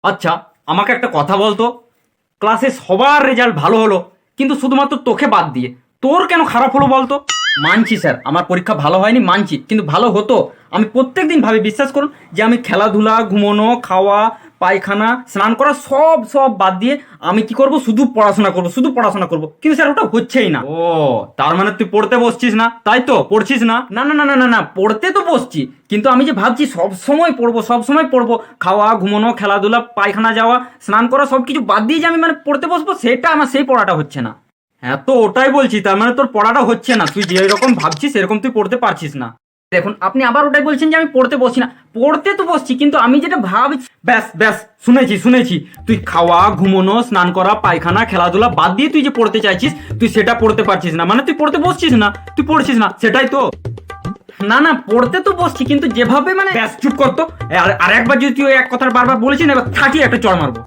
আচ্ছা, আমাকে একটা কথা বলতো, ক্লাসে সবার রেজাল্ট ভালো হলো কিন্তু শুধুমাত্র তোকে বাদ দিয়ে তোর কেন খারাপ হলো বলতো? মানছি স্যার, আমার পরীক্ষা ভালো হয়নি মানছি, কিন্তু ভালো হতো। আমি প্রত্যেকদিন ভাবি, বিশ্বাস করুন, যে আমি খেলাধুলা, ঘুমানো, খাওয়া, পায়খানা, স্নান করা সব সব বাদ দিয়ে আমি কি করব, শুধু পড়াশোনা করব, শুধু পড়াশোনা করব। কিন্তু স্যার ওটা হচ্ছেই না। ও, তার মানে তুই পড়তে বসছিস না, তাই তো? পড়ছিস না? না না না না না না, পড়তে তো বসছি, কিন্তু আমি যে ভাবছি সব সময় পড়বো, সব সময় পড়বো, খাওয়া, ঘুমানো, খেলাধুলা, পায়খানা যাওয়া, স্নান করা সব কিছু বাদ দিয়ে যে আমি মানে পড়তে বসবো, সেটা আমার, সেই পড়াটা হচ্ছে না। হ্যাঁ তো ওটাই বলছি, তার মানে তোর পড়াটা হচ্ছে না, তুই যেরকম ভাবছিস সেরকম তুই পড়তে পারছিস না। দেখুন, আপনি আবার ওটাই বলছেন যে আমি পড়তে বসছি না। পড়তে তো বসছি, কিন্তু আমি যেটা ভাবছি, ব্যাস ব্যাস, শুনেছি শুনেছি, তুই খাওয়া, ঘুমানো, স্নান করা, পায়খানা, খেলাধুলা বাদ দিয়ে তুই যে পড়তে চাইছিস, তুই সেটা পড়তে পারছিস না, মানে তুই পড়তে বসছিস না, তুই পড়ছিস না, সেটাই তো। না না, পড়তে তো বসছি, কিন্তু যেভাবে মানে, ব্যাস চুপ করতো। আর একবার যদি তুই এক কথার বারবার বলেছিস না, এবার খাটিয়ে একটা চড় মারবো।